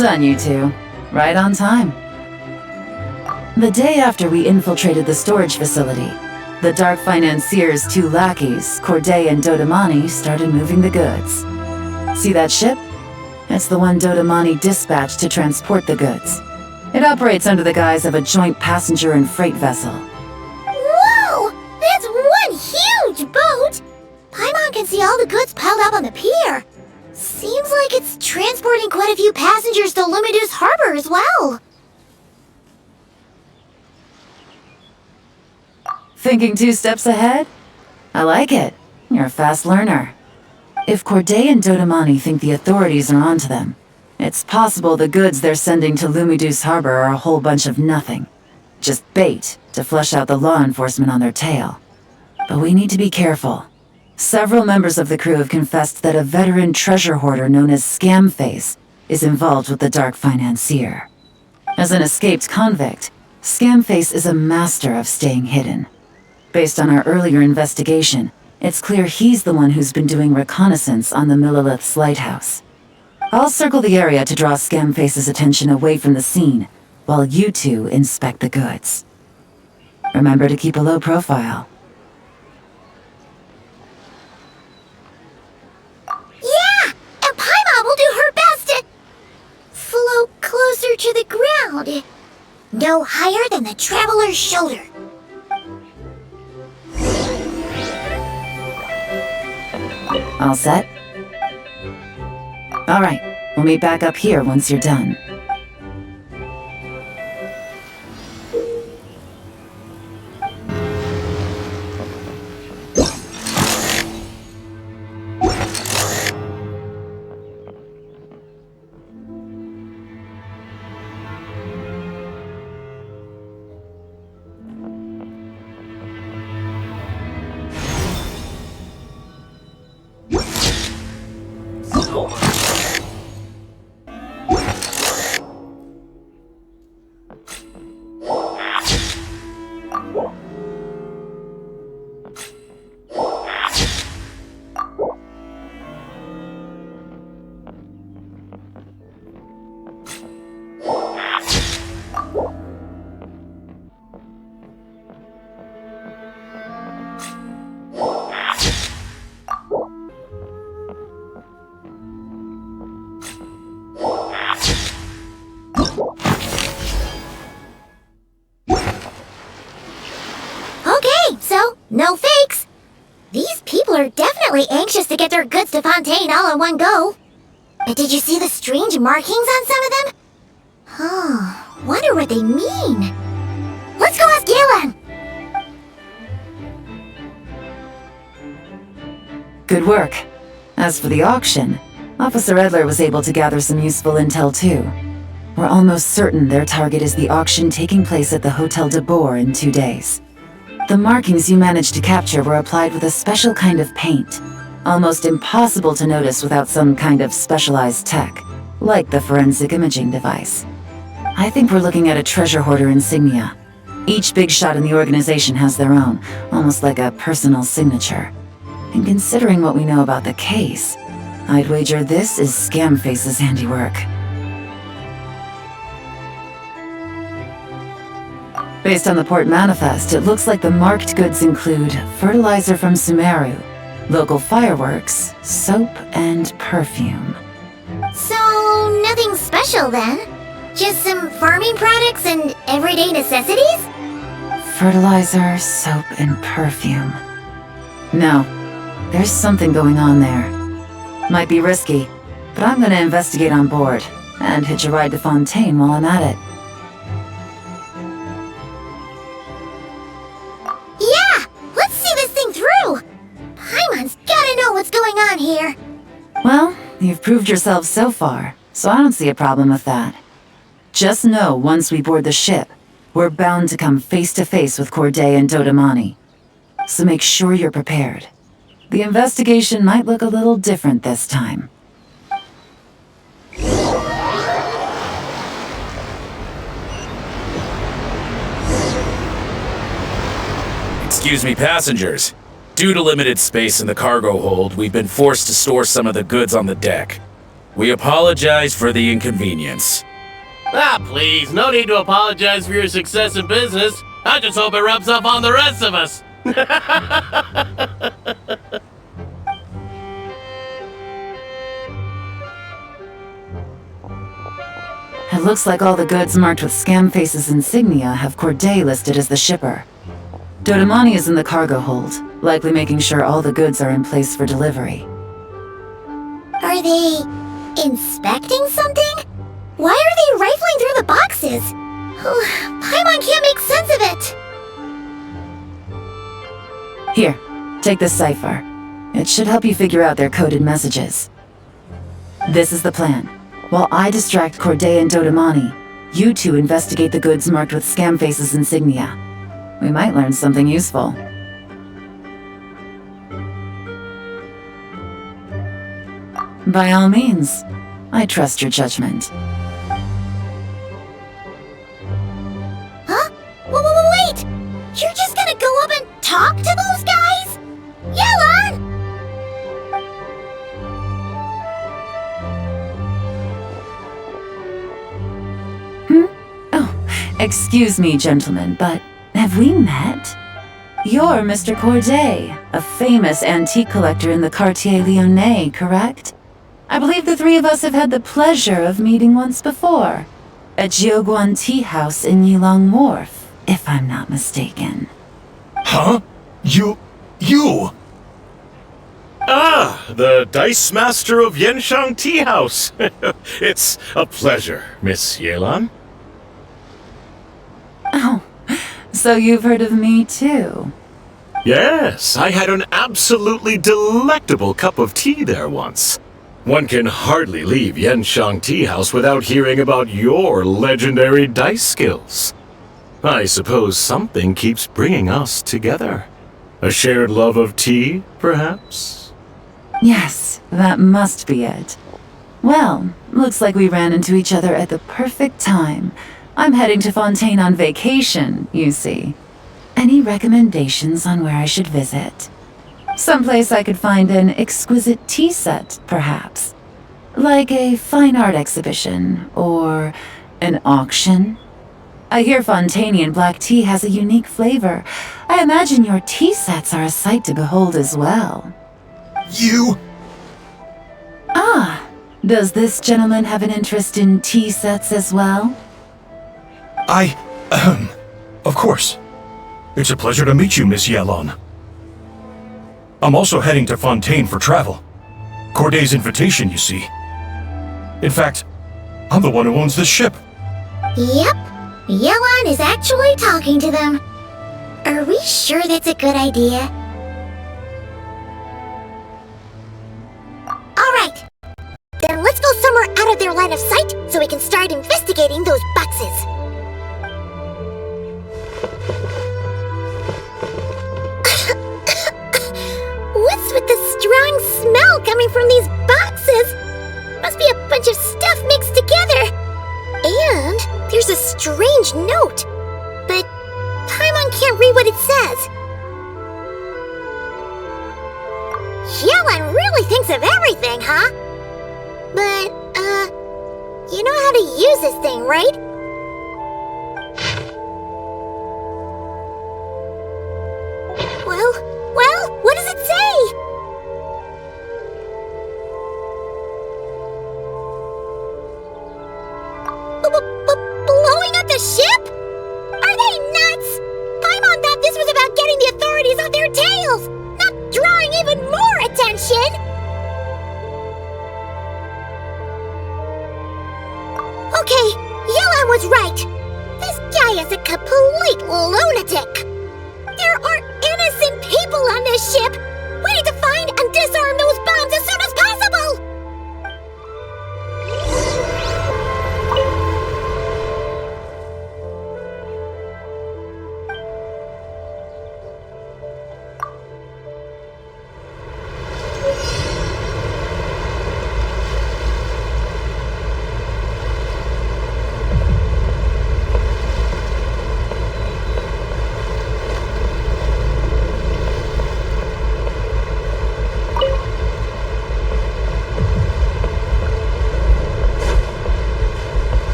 done, you two. Right on time. The day after we infiltrated the storage facility, the Dark Financier's two lackeys, Corday and Dodamani, started moving the goods. See that ship? It's the one Dodamani dispatched to transport the goods. It operates under the guise of a joint passenger and freight vessel. Whoa! That's one huge boat! Paimon can see all the goods piled up on the pier. Seems like it's transporting quite a few passengers to Lumidu's harbor as well. Thinking 2 steps ahead? I like it. You're a fast learner. If Corday and Dodamani think the authorities are onto them, it's possible the goods they're sending to Lumidu's harbor are a whole bunch of nothing. Just bait to flush out the law enforcement on their tail. But we need to be careful. Several members of the crew have confessed that a veteran treasure hoarder known as Scamface is involved with the Dark Financier. As an escaped convict, Scamface is a master of staying hidden. Based on our earlier investigation, it's clear he's the one who's been doing reconnaissance on the Millilith's lighthouse. I'll circle the area to draw Scamface's attention away from the scene, while you two inspect the goods. Remember to keep a low profile. Yeah! And Paimon will do her best to float closer to the ground. No higher than the traveler's shoulder. All set? All right, we'll meet back up here once you're done. No fakes! These people are definitely anxious to get their goods to Fontaine all in one go. But did you see the strange markings on some of them? Oh, wonder what they mean. Let's go ask Yelan! Good work. As for the auction, Officer Edler was able to gather some useful intel too. We're almost certain their target is the auction taking place at the Hotel de Boer in 2 days. The markings you managed to capture were applied with a special kind of paint, almost impossible to notice without some kind of specialized tech, like the forensic imaging device. I think we're looking at a treasure hoarder insignia. Each big shot in the organization has their own, almost like a personal signature. And considering what we know about the case, I'd wager this is Scamface's handiwork. Based on the port manifest, it looks like the marked goods include fertilizer from Sumeru, local fireworks, soap, and perfume. So, nothing special then? Just some farming products and everyday necessities? Fertilizer, soap, and perfume. No, there's something going on there. Might be risky, but I'm gonna investigate on board, and hitch a ride to Fontaine while I'm at it. Paimon's gotta know what's going on here. Well, you've proved yourself so far, so I don't see a problem with that. Just know once we board the ship, we're bound to come face to face with Corday and Dodamani. So make sure you're prepared. The investigation might look a little different this time. Excuse me, passengers. Due to limited space in the cargo hold, we've been forced to store some of the goods on the deck. We apologize for the inconvenience. Ah, please, no need to apologize for your success in business. I just hope it rubs off on the rest of us. It looks like all the goods marked with Scamface's insignia have Corday listed as the shipper. Dodamani is in the cargo hold, likely making sure all the goods are in place for delivery. Are they inspecting something? Why are they rifling through the boxes? Oh, Paimon can't make sense of it. Here, take this cipher. It should help you figure out their coded messages. This is the plan. While I distract Corday and Dodamani, you two investigate the goods marked with Scamface's insignia. We might learn something useful. By all means, I trust your judgment. Huh? Wait! You're just gonna go up and talk to those guys? Yelan! Excuse me, gentlemen, but have we met? You're Mr. Corday, a famous antique collector in the Quartier Lyonnais, correct? I believe the three of us have had the pleasure of meeting once before. At Jiuguan Tea House in Yilong Wharf, if I'm not mistaken. Huh? You... Ah, the Dice Master of Yenshang Tea House. It's a pleasure, Miss Yelan. Oh, so you've heard of me too? Yes, I had an absolutely delectable cup of tea there once. One can hardly leave Yenshang Tea House without hearing about your legendary dice skills. I suppose something keeps bringing us together. A shared love of tea, perhaps? Yes, that must be it. Well, looks like we ran into each other at the perfect time. I'm heading to Fontaine on vacation, you see. Any recommendations on where I should visit? Someplace I could find an exquisite tea set, perhaps. Like a fine art exhibition, or an auction. I hear Fontainian black tea has a unique flavor. I imagine your tea sets are a sight to behold as well. You... Ah, does this gentleman have an interest in tea sets as well? Of course. It's a pleasure to meet you, Miss Yelan. I'm also heading to Fontaine for travel. Corday's invitation, you see. In fact, I'm the one who owns this ship. Yep, Yelan is actually talking to them. Are we sure that's a good idea? Alright, then let's go somewhere out of their line of sight so we can start investigating those boxes. What's with the strong smell coming from these boxes? Must be a bunch of stuff mixed together. And there's a strange note. But Paimon can't read what it says. Yelan really thinks of everything, huh? But, you know how to use this thing, right? Well, what does it say? Blowing up the ship? Are they nuts? Paimon thought this was about getting the authorities on their tails, not drawing even more attention. Okay, Yelan was right. This guy is a complete lunatic. There are innocent people on this ship. We need to find and disarm those bombs as soon as possible.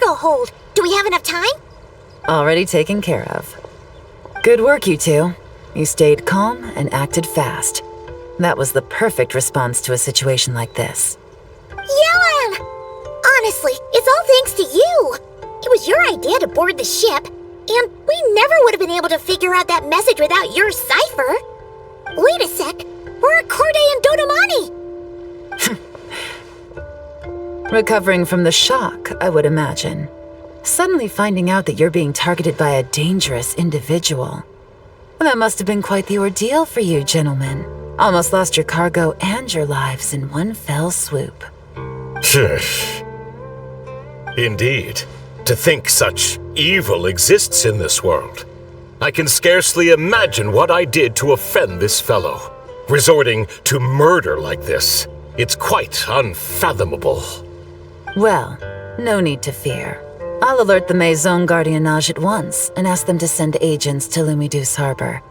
cargo hold? Do we have enough time? Already taken care of. Good work, you two. You stayed calm and acted fast. That was the perfect response to a situation like this. Yelan! Honestly, it's all thanks to you. It was your idea to board the ship, and we never would have been able to figure out that message without your cipher. Wait a sec. Where are Corday and Dodomani? Recovering from the shock, I would imagine. Suddenly finding out that you're being targeted by a dangerous individual. Well, that must have been quite the ordeal for you, gentlemen. Almost lost your cargo and your lives in one fell swoop. Indeed. To think such evil exists in this world. I can scarcely imagine what I did to offend this fellow. Resorting to murder like this. It's quite unfathomable. Well, no need to fear. I'll alert the Maison Gardiennage at once and ask them to send agents to Lumideus Harbor.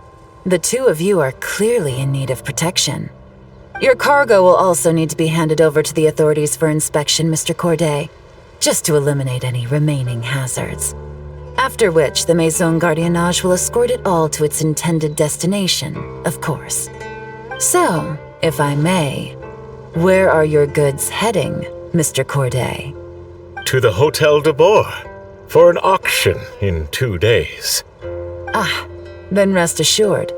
The two of you are clearly in need of protection. Your cargo will also need to be handed over to the authorities for inspection, Mr. Corday, just to eliminate any remaining hazards. After which, the Maison Gardiennage will escort it all to its intended destination, of course. So, if I may, where are your goods heading, Mr. Corday? To the Hotel de Boer for an auction in 2 days. Then rest assured,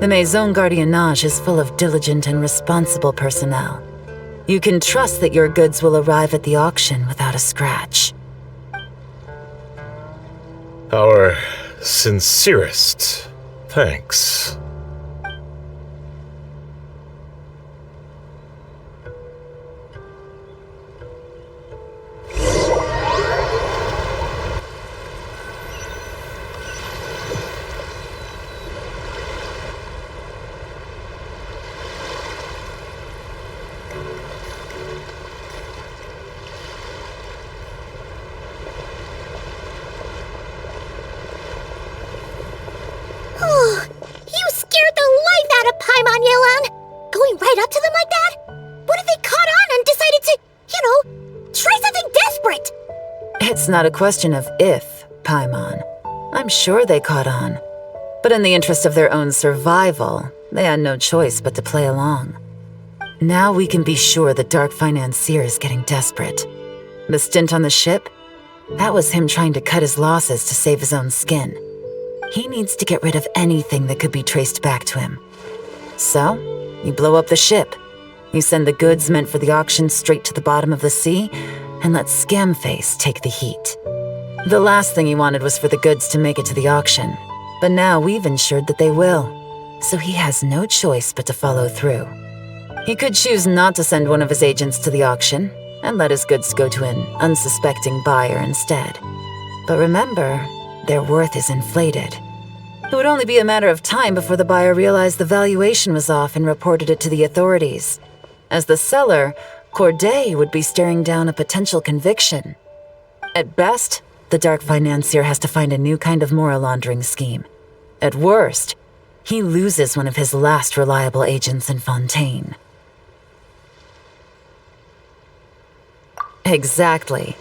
the Maison Gardiennage is full of diligent and responsible personnel. You can trust that your goods will arrive at the auction without a scratch. Our sincerest thanks. You scared the life out of Paimon, Yelan! Going right up to them like that? What if they caught on and decided to, try something desperate? It's not a question of if, Paimon. I'm sure they caught on. But in the interest of their own survival, they had no choice but to play along. Now we can be sure the Dark Financier is getting desperate. The stint on the ship? That was him trying to cut his losses to save his own skin. He needs to get rid of anything that could be traced back to him. So, you blow up the ship. You send the goods meant for the auction straight to the bottom of the sea, and let Scamface take the heat. The last thing he wanted was for the goods to make it to the auction, but now we've ensured that they will, so he has no choice but to follow through. He could choose not to send one of his agents to the auction, and let his goods go to an unsuspecting buyer instead. But remember, their worth is inflated. It would only be a matter of time before the buyer realized the valuation was off and reported it to the authorities. As the seller, Corday would be staring down a potential conviction. At best, the Dark Financier has to find a new kind of moral laundering scheme. At worst, he loses one of his last reliable agents in Fontaine. Exactly.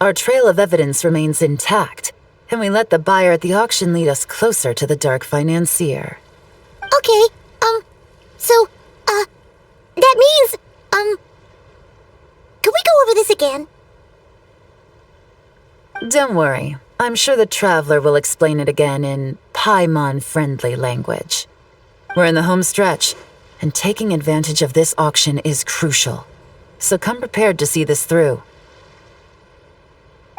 Our trail of evidence remains intact, and we let the buyer at the auction lead us closer to the Dark Financier. Okay, that means, can we go over this again? Don't worry. I'm sure the Traveler will explain it again in Paimon-friendly language. We're in the home stretch, and taking advantage of this auction is crucial. So come prepared to see this through.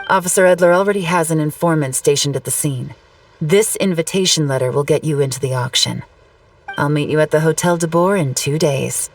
Officer Edler already has an informant stationed at the scene. This invitation letter will get you into the auction. I'll meet you at the Hotel de Boer in 2 days.